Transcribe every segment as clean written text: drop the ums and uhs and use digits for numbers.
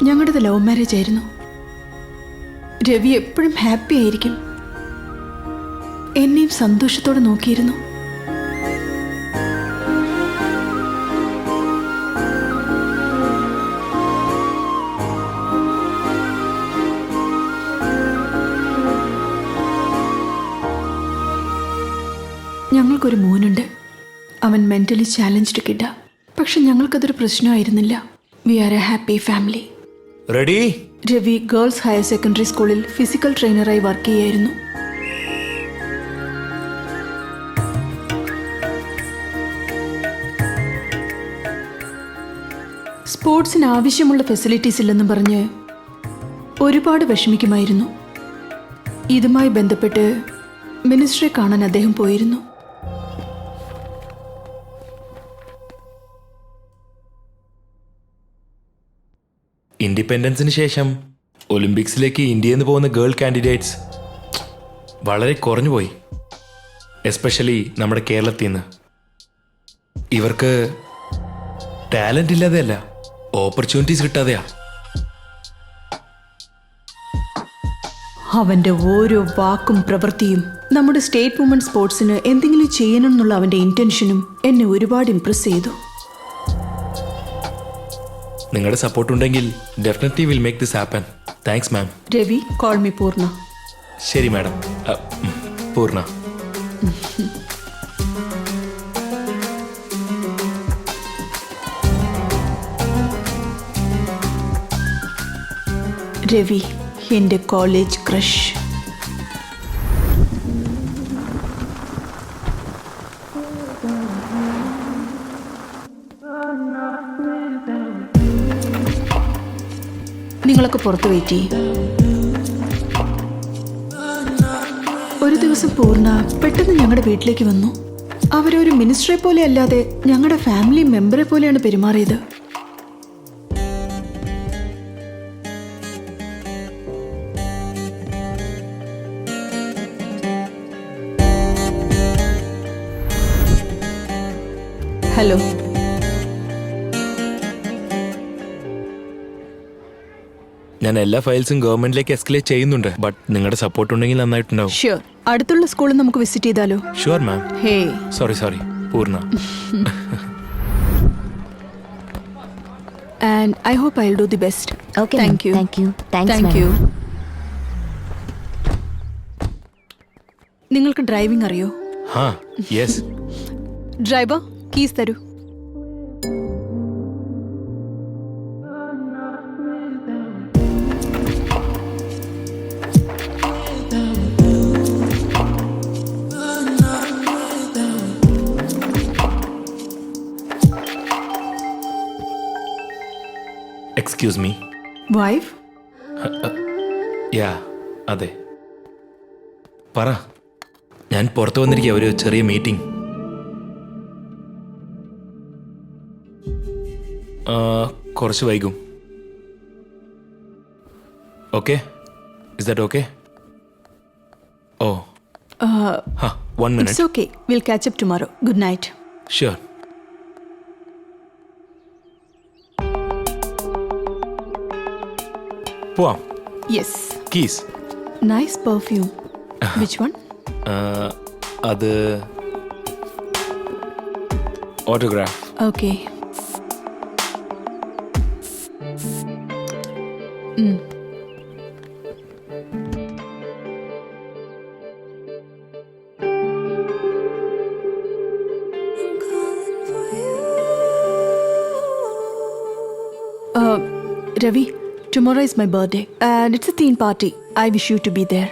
ഞങ്ങളുടേത് love marriage ആയിരുന്നു. രവി എപ്പോഴും ഹാപ്പി ആയിരിക്കും. എന്നെയും സന്തോഷത്തോടെ നോക്കിയിരുന്നു. ഞങ്ങൾക്കൊരു മോനുണ്ട്. അവൻ മെന്റലി ചാലഞ്ച്ഡ് കിഡാ. പക്ഷെ ഞങ്ങൾക്കതൊരു പ്രശ്നമായിരുന്നില്ല. We are a happy family. Ready? Ravi girls higher secondary സ്കൂളിൽ ഫിസിക്കൽ ട്രെയിനറായി വർക്ക് ചെയ്യായിരുന്നു. സ്പോർട്സിന് ആവശ്യമുള്ള ഫെസിലിറ്റീസ് ഇല്ലെന്നും പറഞ്ഞ് ഒരുപാട് വിഷമിക്കുമായിരുന്നു. ഇതുമായി ബന്ധപ്പെട്ട് മിനിസ്റ്ററെ കാണാൻ അദ്ദേഹം പോയിരുന്നു. ഇൻഡിപെൻഡൻസിന് ശേഷം ഒളിമ്പിക്സിലേക്ക് ഇന്ത്യയിൽ നിന്ന് പോകുന്ന ഗേൾ കാൻഡിഡേറ്റ്സ് വളരെ കുറഞ്ഞു പോയി. എസ്പെഷ്യലി നമ്മുടെ കേരളത്തിൽ നിന്ന്. ഇവർക്ക് ടാലൻ്റ് ഇല്ലാതെയല്ല, ഓപ്പർച്യൂണിറ്റീസ് കിട്ടാതെയാ. അവന്റെ ഓരോ വാക്കും പ്രവൃത്തിയും നമ്മുടെ സ്റ്റേറ്റ് വുമൺ സ്പോർട്സിന് എന്തെങ്കിലും ചെയ്യണമെന്നുള്ള അവന്റെ ഇന്റൻഷനും എന്നെ ഒരുപാട് ഇംപ്രസ് ചെയ്തു. നിങ്ങളുടെ സപ്പോർട്ട് ഉണ്ടെങ്കിൽ definitely will make this happen. Thanks ma'am. Ravi, call me പൂർണ്ണ. ശരി മാഡം. പൂർണ്ണ. രവി, എൻ്റെ കോളേജ് ക്രഷ്. നിങ്ങളൊക്കെ പുറത്ത് വെയിറ്റ് ചെയ്യും. ഒരു ദിവസം പൂർണ്ണ പെട്ടെന്ന് ഞങ്ങളുടെ വീട്ടിലേക്ക് വന്നു. അവരൊരു മിനിസ്റ്ററെ പോലെ അല്ലാതെ ഞങ്ങളുടെ ഫാമിലി മെമ്പറെ പോലെയാണ് പെരുമാറിയത്. ഹലോ. ഞാൻ എല്ലാ ഫയൽസും ഗവൺമെന്റിലേക്ക് എസ്കലേറ്റ് ചെയ്യുന്നുണ്ട്. ബട്ട് നിങ്ങളുടെ സപ്പോർട്ട് ഉണ്ടെങ്കിൽ നന്നായിട്ടുണ്ടാവും. ഷ്യൂർ. അടുത്തുള്ള സ്കൂളിൽ നമുക്ക് വിസിറ്റ് ചെയ്താലോ? Sure ma'am. Hey, sorry Poorna. And I hope I will do the best. Okay, thank you. thank you. Thanks, thank you. madam. നിങ്ങൾക്ക് ഡ്രൈവിംഗ് അറിയോ? ഹാ, യെസ്. ഡ്രൈവർ, കീസ് തരൂ. Excuse me. വൈഫ്? യാ, അതെ. പറ. ഞാൻ പുറത്തു വന്നിരിക്കുക, ഒരു ചെറിയ മീറ്റിംഗ്. കുറച്ച് വൈകും. Okay? Is that okay? Oh, ഹാ, 1 minute. It's okay. Will catch up tomorrow. Good night. Sure. പോവാം. Yes. Keys. Nice perfume. Which one? അത് autograph. Okay. Ravi, tomorrow is my birthday and it's a theme party. I wish you to be there.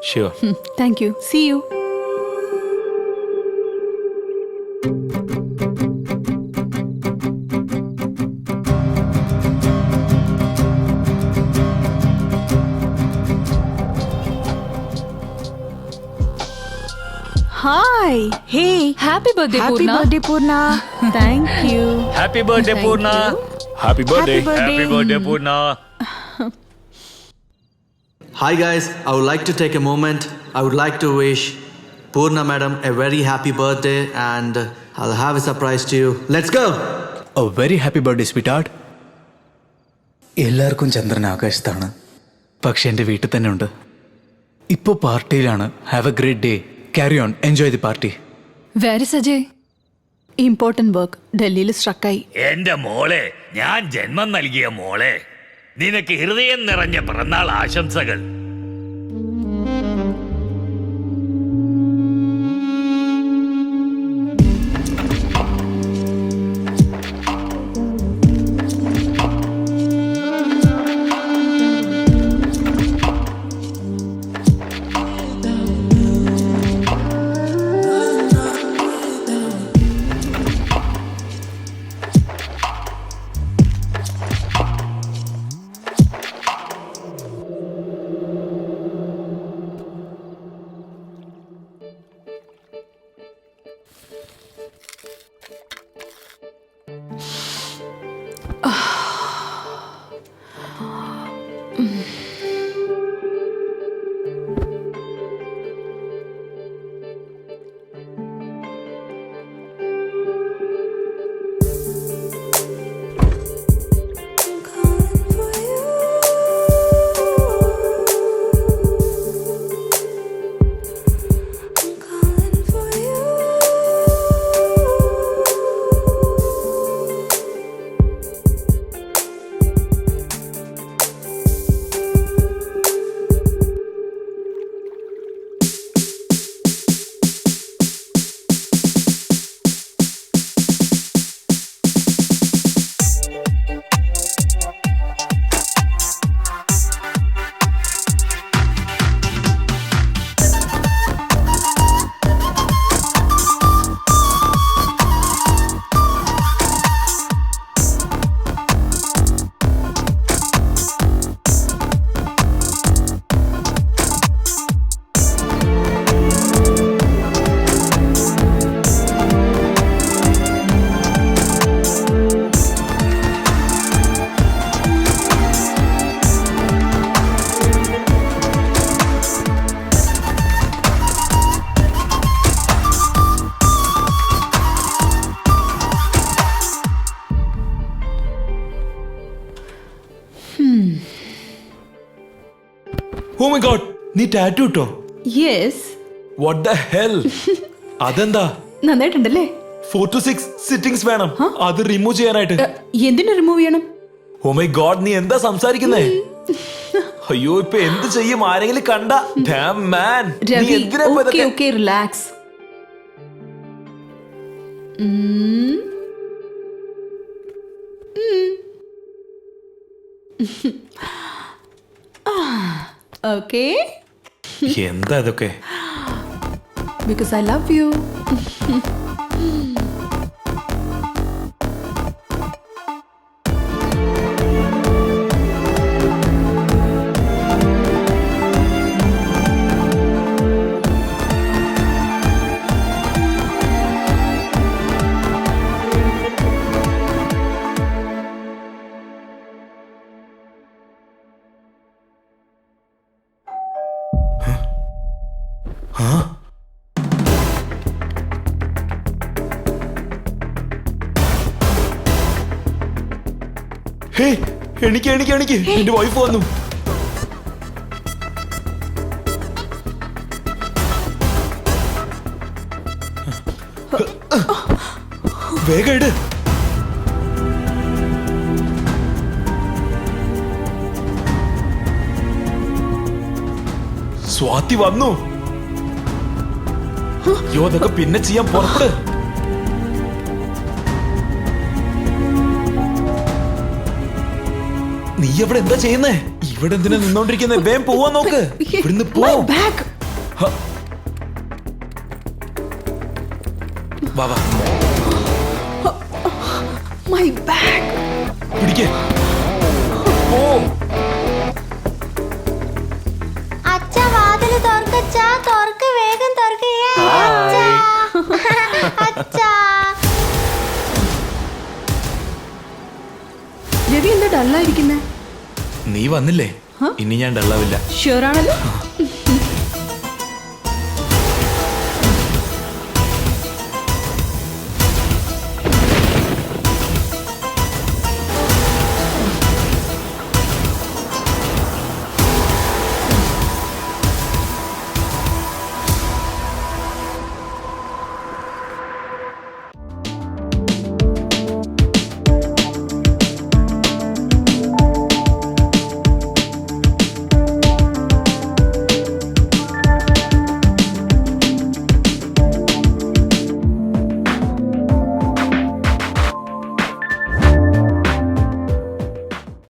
Sure. Thank you. See you. Hi. Hey. Happy birthday, Happy Purna. birthday, Purna. Thank you. Happy birthday, Thank Purna. you. Happy birthday. Happy birthday. Happy birthday, Purna. Hi guys, I would like to take a moment. I would like to wish Purna madam a very happy birthday and I'll have a surprise to you. Let's go! A very happy birthday, sweetheart. എല്ലാവർക്കും ചന്ദ്രൻ ആകാശത്താണ്, പക്ഷെ എൻ്റെ വീട്ടിൽ തന്നെ ഉണ്ട്. ഇപ്പോൾ പാർട്ടിയിലാണ്. Have a great day, carry on, enjoy the party. വേറെ Sajay important work ഡൽഹിയിൽ സ്ട്രക്കായി. എന്റെ മോളെ, ഞാൻ ജന്മം നൽകിയ മോളെ, നിനക്ക് ഹൃദയം നിറഞ്ഞ പിറന്നാൾ ആശംസകൾ. ഓ മൈ ഗോഡ്, നീ ടാറ്റു ഇട്ടോ? യെസ്. What the hell? അതെന്താ? നന്നായിട്ടുണ്ടല്ലേ? 4 to 6 സിറ്റിംഗ്സ് വേണം അത് റിമൂവ് ചെയ്യാനായിട്ട്. എന്തിനു റിമൂവ് ചെയ്യണം? ഓ മൈ ഗോഡ്, നീ എന്താ സംസാരിക്കുന്നേ? അയ്യോ, ഇപ്പൊ എന്ത് ചെയ്യും? ആരെങ്കിലും കണ്ട? Damn man, നീ രവി, എന്തിനാ ഇപ്പൊ ഓക്കേ ഇതൊക്കെ? Okay, relax. ഓക്കേ, എന്താ ഇതൊക്കെ? Because I love you. Hey, എണിക്ക് എണിക്ക് എണിക്ക്, എന്റെ വൈഫ് വന്നു. വേഗം ഇട്. സ്വാതി വന്നു. യോ, അതൊക്കെ പിന്നെ ചെയ്യാൻ പുറപ്പെട്. നീ എവിടെ എന്താ ചെയ്യുന്നേ? ഇവിടെ എന്തിനാ നിന്നോണ്ടിരിക്കുന്നേ? വേഗം പോവാൻ നോക്ക്. ഇവിടുന്ന് പോ. ബാക്ക്. വാ വാ, മൈ ബാഗ്. പിടിക്കേ. പോ. അച്ഛാ, വാതില് തുറക്കച്ചാ, തുറക്ക്, വേഗം തുറക്ക്. അച്ഛാ, അച്ഛാ. രവി എന്താ ഡല്ലായിരിക്കുന്നേ? നീ വന്നില്ലേ, ഇനി ഞാൻ ഡള്ളാവില്ല. ഷുവർ ആണല്ലോ.